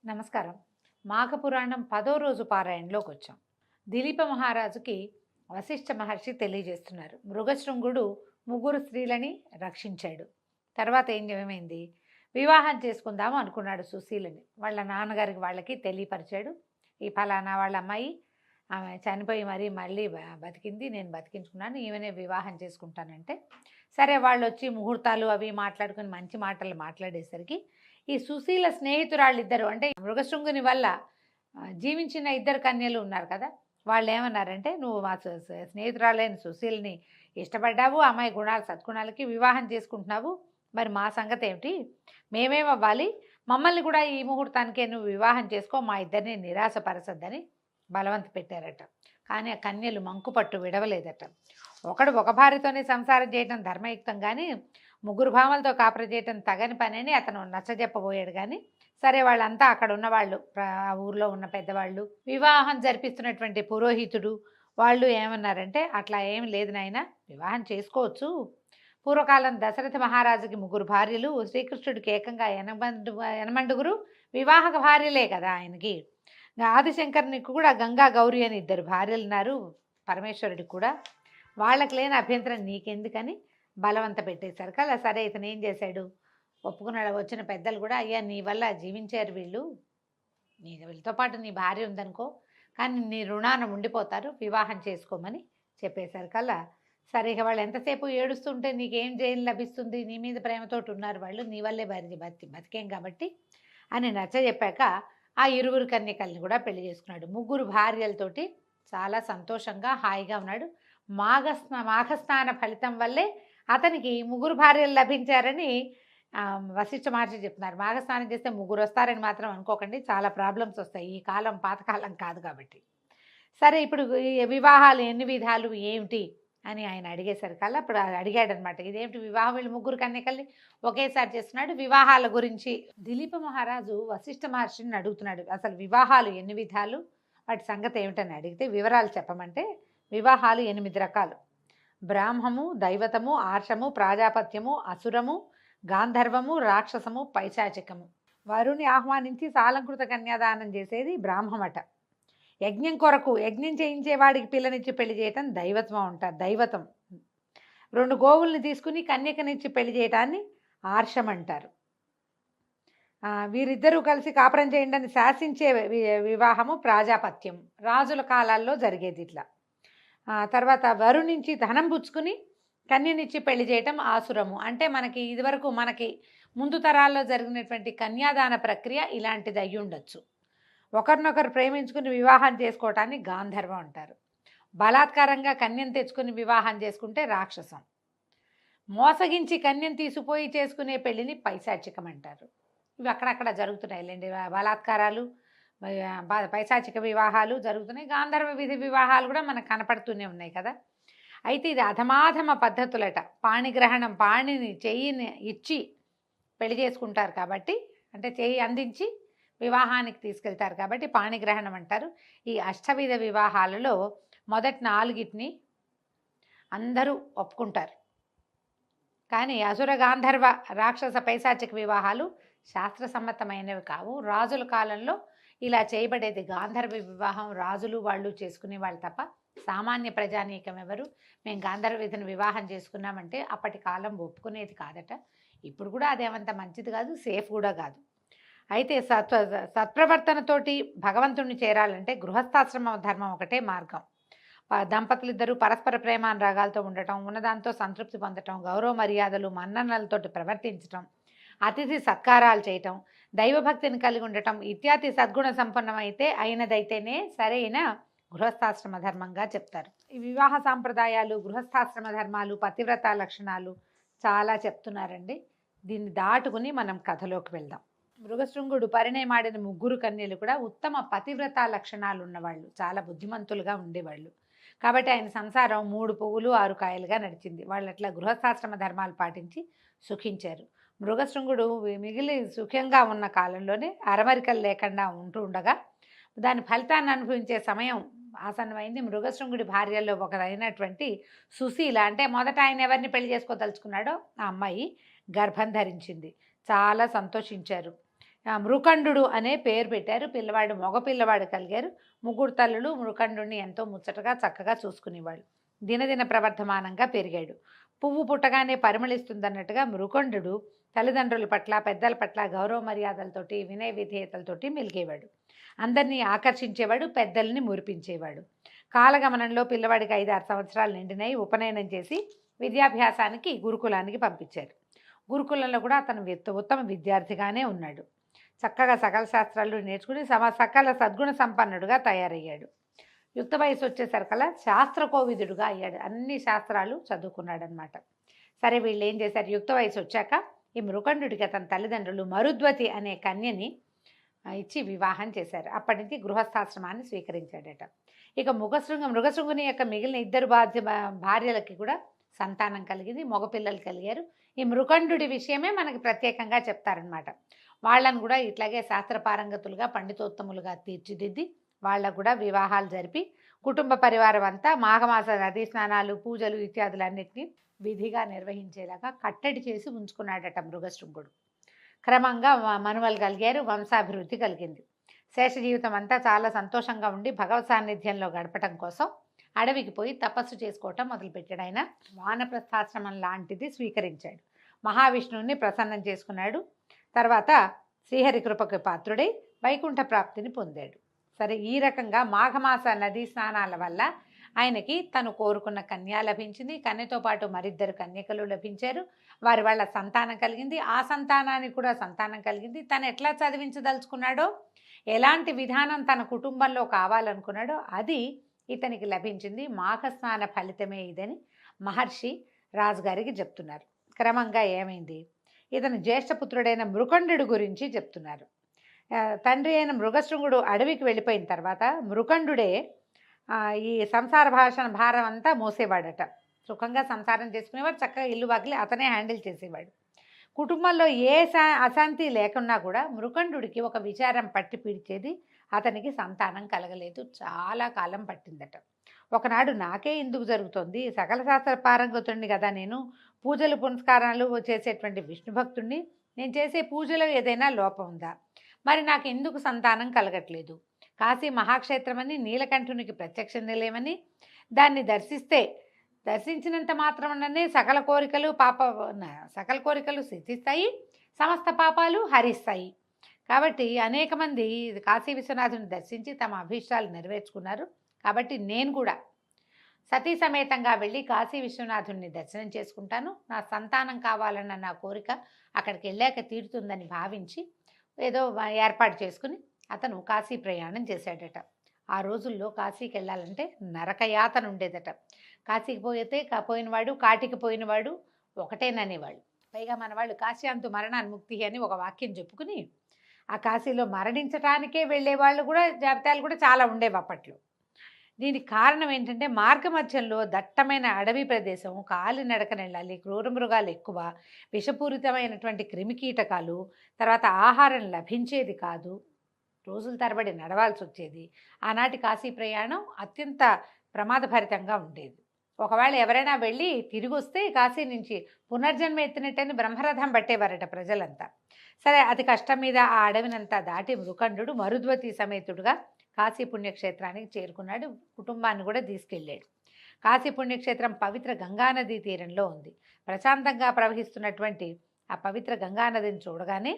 నమస్కారం. మాఘపురాణం 10వ రోజు పారాయణలోకి వచ్చాం. దిలీప మహారాజుకి వశిష్ఠ మహర్షి తెలియజేస్తున్నారు. మృగశృంగుడు ముగ్గురు స్త్రీలని రక్షించాడు. తర్వాత ఏమైంది? వివాహం చేసుకుందాము అనుకున్నాడు సుశీలని. వాళ్ళ నాన్నగారికి వాళ్ళకి తెలియపరిచాడు. ఈ ఫలానా వాళ్ళ అమ్మాయి, ఆమె చనిపోయి మళ్ళీ బతికింది, నేను బతికించుకున్నాను, ఈమెనే వివాహం చేసుకుంటానంటే సరే వాళ్ళు వచ్చి ముహూర్తాలు అవి మాట్లాడుకుని మంచి మాటలు మాట్లాడేసరికి ఈ సుశీల స్నేహితురాళ్ళిద్దరు, అంటే మృగశృంగుని వల్ల జీవించిన ఇద్దరు కన్యలు ఉన్నారు కదా, వాళ్ళు ఏమన్నారంటే, నువ్వు మా స్నేహితురాలైన సుశీల్ని ఇష్టపడ్డావు, అమ్మాయి గుణాలు సద్గుణాలకి వివాహం చేసుకుంటున్నావు, మరి మా సంగతి ఏమిటి, మేమేమవ్వాలి, మమ్మల్ని కూడా ఈ ముహూర్తానికే నువ్వు వివాహం చేసుకో, మా ఇద్దరిని నిరాశపరచద్దని బలవంత పెట్టారట. కానీ ఆ కన్యలు మంకుపట్టు విడవలేదట. ఒకడు ఒక భార్యతోనే సంసారం చేయడం ధర్మయుక్తం, కానీ ముగ్గురు భామలతో కాపురం చేయటం తగని పని అని అతను నచ్చజెప్పబోయాడు. కానీ సరే, వాళ్ళంతా అక్కడ ఉన్నవాళ్ళు, ఆ ఊర్లో ఉన్న పెద్దవాళ్ళు, వివాహం జరిపిస్తున్నటువంటి పురోహితుడు, వాళ్ళు ఏమన్నారంటే, అట్లా ఏం లేదు నాయన, వివాహం చేసుకోవచ్చు. పూర్వకాలం దశరథ మహారాజుకి ముగ్గురు భార్యలు, శ్రీకృష్ణుడికి ఏకంగా ఎనమండుగురు వివాహక భార్యలే కదా ఆయనకి. ఆదిశంకరునికి కూడా గంగా గౌరీ అని ఇద్దరు భార్యలు ఉన్నారు, పరమేశ్వరుడికి కూడా. వాళ్ళకి లేని అభ్యంతరం నీకెందుకని బలవంత పెట్టేశారు కదా. సరే, ఇతను ఏం చేశాడు, ఒప్పుకున్నాడు. వచ్చిన పెద్దలు కూడా, అయ్యా నీ వల్ల జీవించారు వీళ్ళు, వీళ్ళతో పాటు నీ భార్య ఉందనుకో, కానీ నీ రుణాన ఉండిపోతారు, వివాహం చేసుకోమని చెప్పేశారు కల్లా. సరే, ఇక వాళ్ళు ఎంతసేపు ఏడుస్తుంటే నీకేం జయం లభిస్తుంది, నీ మీద ప్రేమతోటి ఉన్నారు వాళ్ళు, నీ వల్లే బతికేం కాబట్టి అని నచ్చ చెప్పాక ఆ ఇరువురు కన్యకల్ని కూడా పెళ్లి చేసుకున్నాడు. ముగ్గురు భార్యలతోటి చాలా సంతోషంగా హాయిగా ఉన్నాడు. మాఘస్నాన ఫలితం వల్లే అతనికి ముగ్గురు భార్యలు లభించారని వశిష్ఠ మహర్షి చెప్తున్నారు. మాఘస్నానం చేస్తే ముగ్గురు వస్తారని మాత్రం అనుకోకండి, చాలా ప్రాబ్లమ్స్ వస్తాయి, ఈ కాలం పాతకాలం కాదు కాబట్టి. సరే, ఇప్పుడు ఈ వివాహాలు ఎన్ని విధాలు ఏమిటి అని ఆయన అడిగేసరికల్లా అప్పుడు అడిగాడనమాట, ఇదేమిటి వివాహం, వీళ్ళు ముగ్గురు కన్యకల్ని ఒకేసారి చేస్తున్నాడు. వివాహాల గురించి దిలీప మహారాజు వశిష్ఠ మహర్షిని అడుగుతున్నాడు, అసలు వివాహాలు ఎన్ని విధాలు, వాటి సంగతి ఏమిటని అడిగితే వివరాలు చెప్పమంటే, వివాహాలు 8 రకాలు: బ్రాహ్మము, దైవతము, ఆర్షము, ప్రాజాపత్యము, అసురము, గాంధర్వము, రాక్షసము, పైశాచికము. వరుని ఆహ్వానించి సాలంకృత కన్యాదానం చేసేది బ్రాహ్మమట. యజ్ఞం కొరకు యజ్ఞం చేయించేవాడికి పిల్లనిచ్చి పెళ్లి చేయటం దైవతం అంటారు, దైవతం. 2 గోవుల్ని తీసుకుని కన్యకనిచ్చి పెళ్లి చేయటాన్ని ఆర్షం అంటారు. వీరిద్దరూ కలిసి కాపురం చేయండి అని శాసించే వివాహము ప్రాజాపత్యం, రాజుల కాలాల్లో జరిగేది ఇట్లా. తర్వాత వరుణించి ధనం పుచ్చుకుని కన్యనిచ్చి పెళ్లి చేయటం ఆసురము. అంటే మనకి ముందు తరాల్లో జరిగినటువంటి కన్యాదాన ప్రక్రియ ఇలాంటిది అయ్యి ఉండొచ్చు. ఒకరినొకరు ప్రేమించుకుని వివాహం చేసుకోవటాన్ని గాంధర్వం అంటారు. బలాత్కారంగా కన్యను తెచ్చుకుని వివాహం చేసుకుంటే రాక్షసం. మోసగించి కన్యను తీసుకుపోయి చేసుకునే పెళ్లిని పైశాచికం అంటారు. ఇవి అక్కడక్కడ జరుగుతున్నాయి లేండి, బలాత్కారాలు, పైశాచిక వివాహాలు జరుగుతున్నాయి. గాంధర్వ విధి వివాహాలు కూడా మనకు కనపడుతూనే ఉన్నాయి కదా. అయితే ఇది అధమాధమ పద్ధతులట. పాణిగ్రహణం, పాణిని చెయ్యిని ఇచ్చి పెళ్లి చేసుకుంటారు కాబట్టి, అంటే చెయ్యి అందించి వివాహానికి తీసుకెళ్తారు కాబట్టి పాణిగ్రహణం అంటారు. ఈ అష్టవిధ వివాహాలలో మొదటి 4 అందరూ ఒప్పుకుంటారు. కానీ అసుర, గాంధర్వ, రాక్షస, పైశాచిక వివాహాలు శాస్త్రసమ్మతమైనవి కావు. రాజుల కాలంలో ఇలా చేయబడేది గాంధర్వ వివాహం, రాజులు వాళ్ళు చేసుకునే వాళ్ళు తప్ప సామాన్య ప్రజానీకం ఎవరు మేము గాంధర్వ విధిని వివాహం చేసుకున్నామంటే అప్పటి కాలం ఒప్పుకునేది కాదట. ఇప్పుడు కూడా అదేమంత మంచిది కాదు, సేఫ్ కూడా కాదు. అయితే సత్ప్రవర్తనతోటి భగవంతుడిని చేరాలంటే గృహస్థాశ్రమ ధర్మం ఒకటే మార్గం. దంపతులిద్దరూ పరస్పర ప్రేమానురాగాలతో ఉండటం, ఉన్నదాంతో సంతృప్తి పొందటం, గౌరవ మర్యాదలు మన్ననలతోటి ప్రవర్తించటం, అతిథి సత్కారాలు చేయటం, దైవభక్తిని కలిగి ఉండటం ఇత్యాది సద్గుణ సంపన్నమైతే అయినదైతేనే సరైన గృహస్థాశ్రమ ధర్మంగా చెప్తారు. ఈ వివాహ సాంప్రదాయాలు, గృహస్థాశ్రమ ధర్మాలు, పతివ్రత లక్షణాలు చాలా చెప్తున్నారండి. దీన్ని దాటుకుని మనం కథలోకి వెళ్దాం. మృగశృంగుడు పరిణయమాడిన ముగ్గురు కన్యలు కూడా ఉత్తమ పతివ్రత లక్షణాలు ఉన్నవాళ్ళు, చాలా బుద్ధిమంతులుగా ఉండేవాళ్ళు. కాబట్టి ఆయన సంసారం 3 పువ్వులు 6 కాయలుగా నడిచింది. వాళ్ళు అట్లా గృహస్థాశ్రమ ధర్మాలు పాటించి సుఖించారు. మృగశృంగుడు మిగిలి సుఖంగా ఉన్న కాలంలోనే అరమరికలు లేకుండా ఉండగా దాని ఫలితాన్ని అనుభవించే సమయం ఆసన్నమైంది. మృగశృంగుడి భార్యల్లో ఒకరైనటువంటి సుశీల, అంటే మొదట ఆయన ఎవరిని పెళ్లి చేసుకోదలుచుకున్నాడో ఆ అమ్మాయి గర్భం ధరించింది. చాలా సంతోషించారు. మృకండు అనే పేరు పెట్టారు. పిల్లవాడు మగ పిల్లవాడు కలిగారు. ముగ్గురు తల్లులు మృకండుని ఎంతో ముచ్చటగా చక్కగా చూసుకునేవాళ్ళు. దినదిన ప్రవర్ధమానంగా పెరిగాడు. పువ్వు పుట్టగానే పరిమళిస్తుందన్నట్టుగా మృకండు తల్లిదండ్రుల పట్ల పెద్దల పట్ల గౌరవ మర్యాదలతోటి వినయ విధేయతలతోటి మెలిగేవాడు. అందరినీ ఆకర్షించేవాడు, పెద్దల్ని మురిపించేవాడు. కాలగమనంలో పిల్లవాడికి 5-6 సంవత్సరాలు నిండినాయి. ఉపనయనం చేసి విద్యాభ్యాసానికి గురుకులానికి పంపించారు. గురుకులంలో కూడా అతను ఉత్తమ విద్యార్థిగానే ఉన్నాడు. చక్కగా సకల శాస్త్రాలు నేర్చుకుని సకల సద్గుణ సంపన్నుడుగా తయారయ్యాడు. యుక్త వయసు వచ్చేసరికల్లా శాస్త్రకోవిదుడుగా అయ్యాడు. అన్ని శాస్త్రాలు చదువుకున్నాడనమాట. సరే వీళ్ళు ఏం చేశారు, యుక్త వయసు వచ్చాక ఈ మృకండుడికి అతని తల్లిదండ్రులు మరుద్వతి అనే కన్యని ఇచ్చి వివాహం చేశారు. అప్పటి నుంచి గృహస్థాశ్రమాన్ని స్వీకరించాడట. ఇక మృగశృంగుని యొక్క మిగిలిన 2 భార్యలకి కూడా సంతానం కలిగింది, మగపిల్లలు కలిగారు. ఈ మృకండుడి విషయమే మనకి ప్రత్యేకంగా చెప్తారనమాట. వాళ్ళను కూడా ఇట్లాగే శాస్త్రపారంగతులుగా పండితోత్తములుగా తీర్చిదిద్ది వాళ్ళకు కూడా వివాహాలు జరిపి కుటుంబ పరివారం అంతా మాఘమాస నదీ స్నానాలు పూజలు ఇత్యాదులన్నింటినీ విధిగా నిర్వహించేలాగా కట్టడి చేసి ఉంచుకున్నాడట మృగశృంగుడు. క్రమంగా మనుమలు కలిగారు, వంశాభివృద్ధి కలిగింది. శేష జీవితం అంతా చాలా సంతోషంగా ఉండి భగవత్ సాన్నిధ్యంలో గడపటం కోసం అడవికి పోయి తపస్సు చేసుకోవటం మొదలుపెట్టాడు. ఆయన వానప్రస్థాశ్రమం లాంటిది స్వీకరించాడు. మహావిష్ణువుని ప్రసన్నం చేసుకున్నాడు. తర్వాత శ్రీహరి కృపకు పాత్రుడై వైకుంఠ ప్రాప్తిని పొందాడు. సరే, ఈ రకంగా మాఘమాస నదీ స్నానాల వల్ల ఆయనకి తను కోరుకున్న కన్య లభించింది. కన్యతో పాటు మరిద్దరు కన్యకలు లభించారు. వారి వాళ్ళ సంతానం కలిగింది. ఆ సంతానానికి కూడా సంతానం కలిగింది. తను ఎట్లా చదివించదలుచుకున్నాడో, ఎలాంటి విధానం తన కుటుంబంలో కావాలనుకున్నాడో అది ఇతనికి లభించింది. మాఘస్నాన ఫలితమే ఇదని మహర్షి రాజుగారికి చెప్తున్నారు. క్రమంగా ఏమైంది, ఇతను జ్యేష్ఠపుత్రుడైన మృకండు గురించి చెప్తున్నారు. తండ్రి అయిన మృగశృంగుడు అడవికి వెళ్ళిపోయిన తర్వాత మృకండుడే ఈ సంసార భారం అంతా మోసేవాడట. సుఖంగా సంసారం చేసుకునేవాడు, చక్కగా ఇల్లు వాకిలి అతనే హ్యాండిల్ చేసేవాడు. కుటుంబంలో ఏ అశాంతి లేకున్నా కూడా మృకండుడికి ఒక విచారం పట్టి పీడిచేది. అతనికి సంతానం కలగలేదు, చాలా కాలం పట్టిందట. ఒకనాడు నాకే ఎందుకు జరుగుతుంది, సకల శాస్త్ర పారంగతుడిని కదా నేను, పూజలు పునస్కారాలు చేసేటువంటి విష్ణు భక్తుడిని, నేను చేసే పూజలో ఏదైనా లోపం ఉందా, మరి నాకు ఎందుకు సంతానం కలగట్లేదు, కాశీ మహాక్షేత్రమని నీలకంఠునికి ప్రత్యక్ష నిలయమని దాన్ని దర్శించినంత మాత్రమనే సకల కోరికలు సిద్ధిస్తాయి, సమస్త పాపాలు హరిస్తాయి. కాబట్టి అనేక మంది కాశీ విశ్వనాథుని దర్శించి తమ అభీష్టాలు నెరవేర్చుకున్నారు. కాబట్టి నేను కూడా సతీ సమేతంగా వెళ్ళి కాశీ విశ్వనాథుని దర్శనం చేసుకుంటాను, నా సంతానం కావాలన్న నా కోరిక అక్కడికి వెళ్ళాక తీరుతుందని భావించి ఏదో ఏర్పాటు చేసుకుని అతను కాశీ ప్రయాణం చేశాడట. ఆ రోజుల్లో కాశీకి వెళ్ళాలంటే నరకయాతన ఉండేదట. కాశీకి పోయినవాడు కాటికి పోయినవాడు ఒకటేననేవాళ్ళు. పైగా మన వాళ్ళు కాశ్యాంతు మరణాన్ముక్తి అని ఒక వాక్యం చెప్పుకుని ఆ కాశీలో మరణించటానికే వెళ్ళేవాళ్ళు కూడా జాబితాలు కూడా చాలా ఉండేవి అప్పట్లో. దీనికి కారణం ఏంటంటే మార్గమధ్యంలో దట్టమైన అడవి ప్రదేశం, కాలినడకన వెళ్ళాలి, క్రూర మృగాలు ఎక్కువ, విషపూరితమైనటువంటి క్రిమికీటకాలు, తర్వాత ఆహారం లభించేది కాదు, రోజుల తరబడి నడవాల్సి వచ్చేది. ఆనాటి కాశీ ప్రయాణం అత్యంత ప్రమాదభరితంగా ఉండేది. ఒకవేళ ఎవరైనా వెళ్ళి తిరిగి వస్తే కాశీ నుంచి పునర్జన్మ ఎత్తినట్టని బ్రహ్మరథం పట్టేవారట ప్రజలంతా. సరే, అతి కష్టం మీద ఆ అడవినంతా దాటి మృకండు మరుద్వతి సమేతుడుగా కాశీ పుణ్యక్షేత్రానికి చేరుకున్నాడు. కుటుంబాన్ని కూడా తీసుకెళ్ళాడు. కాశీ పుణ్యక్షేత్రం పవిత్ర గంగానదీ తీరంలో ఉంది. ప్రశాంతంగా ప్రవహిస్తున్నటువంటి ఆ పవిత్ర గంగానదిని చూడగానే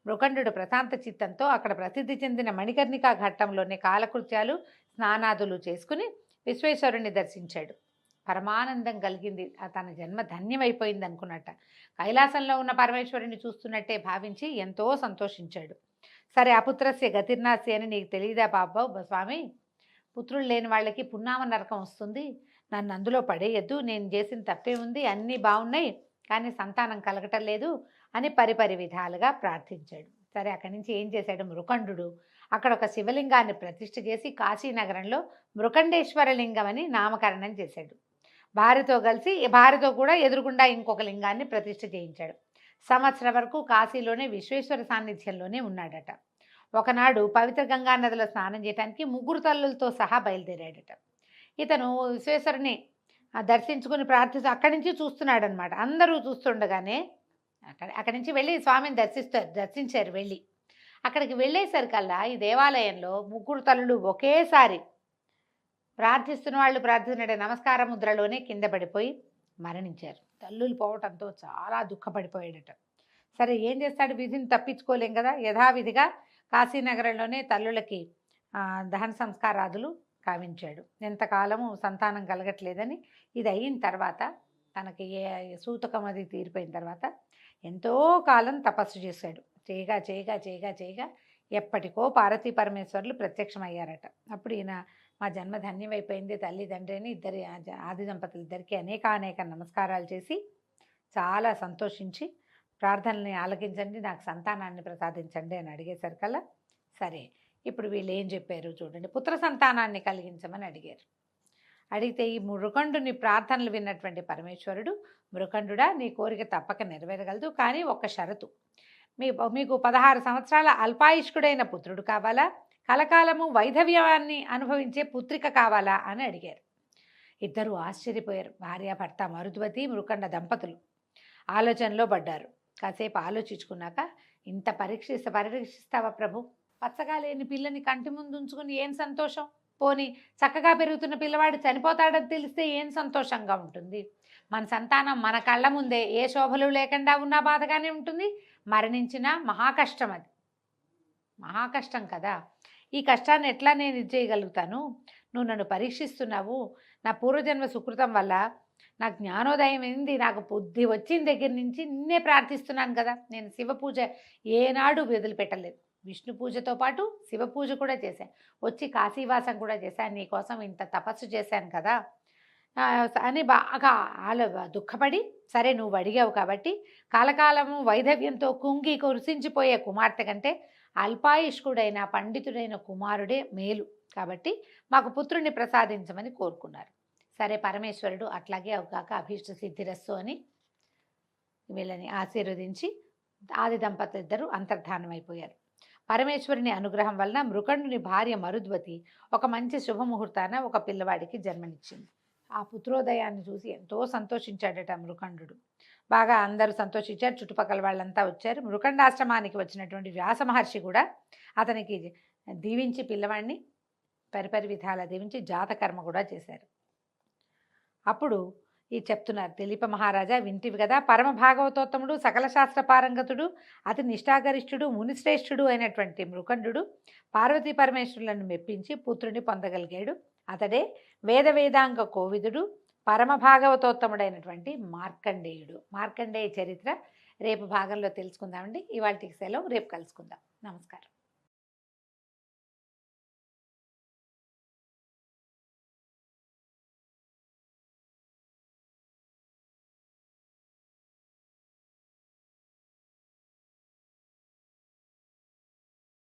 మృకండు ప్రశాంత చిత్తంతో అక్కడ ప్రసిద్ధి చెందిన మణికర్ణికా ఘట్టంలోనే కాలకృత్యాలు స్నానాదులు చేసుకుని విశ్వేశ్వరుణ్ణి దర్శించాడు. పరమానందం కలిగింది, తన జన్మ ధన్యమైపోయింది అనుకున్నట్ట. కైలాసంలో ఉన్న పరమేశ్వరుని చూస్తున్నట్టే భావించి ఎంతో సంతోషించాడు. సరే, అపుత్రస్య గతిర్నాస్య అని నీకు తెలియదా బాబా స్వామి, పుత్రులు లేని వాళ్ళకి పున్నామ నరకం వస్తుంది, నన్ను అందులో పడేయద్దు, నేను చేసిన తప్పే ఉంది, అన్నీ బాగున్నాయి కానీ సంతానం కలగటం లేదు అని పరిపరి విధాలుగా ప్రార్థించాడు. సరే, అక్కడి నుంచి ఏం చేశాడు మృకండు, అక్కడ ఒక శివలింగాన్ని ప్రతిష్ఠ చేసి కాశీనగరంలో మృకండేశ్వర లింగం అని నామకరణం చేశాడు. భార్యతో కూడా ఎదురుగుండా ఇంకొక లింగాన్ని ప్రతిష్ఠ చేయించాడు. సంవత్సరం వరకు కాశీలోనే విశ్వేశ్వర సాన్నిధ్యంలోనే ఉన్నాడట. ఒకనాడు పవిత్ర గంగా నదిలో స్నానం చేయడానికి 3 తల్లులతో సహా బయలుదేరాడట. ఇతను విశ్వేశ్వరుని దర్శించుకుని ప్రార్థిస్తూ అక్కడి నుంచి చూస్తున్నాడు అనమాట. అందరూ చూస్తుండగానే అక్కడి నుంచి వెళ్ళి స్వామిని దర్శించారు. వెళ్ళి అక్కడికి వెళ్ళేసరికల్లా ఈ దేవాలయంలో ముగ్గురు తల్లులు ఒకేసారి ప్రార్థిస్తున్న వాళ్ళు ప్రార్థిస్తున్నట్టే నమస్కార ముద్రలోనే కింద పడిపోయి మరణించారు. తల్లులు పోవటంతో చాలా దుఃఖపడిపోయాడట. సరే ఏం చేస్తాడు, విధిని తప్పించుకోలేం కదా. యథావిధిగా కాశీనగరంలోనే తల్లులకి దహన సంస్కారాదులు కావించాడు. ఎంతకాలము సంతానం కలగట్లేదని ఇది అయిన తర్వాత తనకి సూతకం అది తీరిపోయిన తర్వాత ఎంతో కాలం తపస్సు చేశాడు. చేయగా చేయగా చేయగా చేయగా ఎప్పటికో పార్వతీ పరమేశ్వరులు ప్రత్యక్షమయ్యారట. అప్పుడు ఈయన మా జన్మ ధన్యమైపోయింది తల్లి తండ్రి అని ఇద్దరి ఆది దంపతులు ఇద్దరికి అనేక నమస్కారాలు చేసి చాలా సంతోషించి ప్రార్థనల్ని ఆలకించండి, నాకు సంతానాన్ని ప్రసాదించండి అని అడిగేసరికల్లా సరే ఇప్పుడు వీళ్ళు ఏం చెప్పారు చూడండి. పుత్ర సంతానాన్ని కలిగించమని అడిగారు. అడిగితే ఈ మృకండుని ప్రార్థనలు విన్నటువంటి పరమేశ్వరుడు, మృకండుడా నీ కోరిక తప్పక నెరవేరగలదు, కానీ ఒక్క షరతు, మీకు 16 సంవత్సరాల అల్పాయుష్కుడైన పుత్రుడు కావాలా, కలకాలము వైధవ్యాన్ని అనుభవించే పుత్రిక కావాలా అని అడిగారు. ఇద్దరు ఆశ్చర్యపోయారు. భార్యాభర్త మరుద్వతి మృకండ దంపతులు ఆలోచనలో పడ్డారు. కాసేపు ఆలోచించుకున్నాక, ఇంత పరీక్షిస్తావా ప్రభు, పచ్చగా లేని పిల్లని కంటి ముందు ఉంచుకుని ఏం సంతోషం, పోని చక్కగా పెరుగుతున్న పిల్లవాడు చనిపోతాడని తెలిస్తే ఏం సంతోషంగా ఉంటుంది. మన సంతానం మన కళ్ళ ముందే ఏ శోభలు లేకుండా ఉన్నా బాధగానే ఉంటుంది, మరణించినా మహాకష్టం, అది మహాకష్టం కదా. ఈ కష్టాన్ని ఎట్లా నేను ఇది చేయగలుగుతాను, నువ్వు నన్ను పరీక్షిస్తున్నావు, నా పూర్వజన్మ సుకృతం వల్ల నాకు జ్ఞానోదయం అయింది, నాకు బుద్ధి వచ్చిన దగ్గర నుంచి నిన్నే ప్రార్థిస్తున్నాను కదా. నేను శివ పూజ ఏనాడు వదిలిపెట్టలేదు, విష్ణు పూజతో పాటు శివ పూజ కూడా చేశాను, వచ్చి కాశీవాసం కూడా చేశాను, నీకోసం ఇంత తపస్సు చేశాను కదా అని బాగా దుఃఖపడి, సరే నువ్వు అడిగావు కాబట్టి కాలకాలము వైధవ్యంతో కుంగి కురిసించిపోయే కుమార్తె కంటే అల్పాయుష్కుడైన పండితుడైన కుమారుడే మేలు, కాబట్టి మాకు పుత్రుని ప్రసాదించమని కోరుకున్నారు. సరే పరమేశ్వరుడు అట్లాగే అవకాక అభీష్ట సిద్ధిరస్సు అని వీళ్ళని ఆశీర్వదించి ఆది దంపతులు ఇద్దరు అంతర్ధానం అయిపోయారు. పరమేశ్వరుని అనుగ్రహం వలన మృకండుని భార్య మరుద్వతి ఒక మంచి శుభముహూర్తాన ఒక పిల్లవాడికి జన్మనిచ్చింది. ఆ పుత్రోదయాన్ని చూసి ఎంతో సంతోషించాడట మృకండు. బాగా అందరూ సంతోషించారు, చుట్టుపక్కల వాళ్ళంతా వచ్చారు. మృకండాశ్రమానికి వచ్చినటువంటి వ్యాస మహర్షి కూడా అతనికి దీవించి పిల్లవాడిని పరిపరి విధాల దీవించి జాతకర్మ కూడా చేశారు. అప్పుడు ఈ చెప్తున్నారు, దిలీప మహారాజా వింటివి కదా, పరమ భాగవతోత్తముడు సకల శాస్త్ర పారంగతుడు అతి నిష్ఠాగరిష్ఠుడు మునిశ్రేష్ఠుడు అయినటువంటి మృకండు పార్వతీ పరమేశ్వరులను మెప్పించి పుత్రుని పొందగలిగాడు. అతడే వేదాంగ కోవిదుడు పరమ భాగవతోత్తముడైనటువంటి మార్కండేయుడు. మార్కండేయ చరిత్ర రేపు భాగంలో తెలుసుకుందామండి. ఇవాళకి సెలవు, రేపు కలుసుకుందాం. నమస్కారం.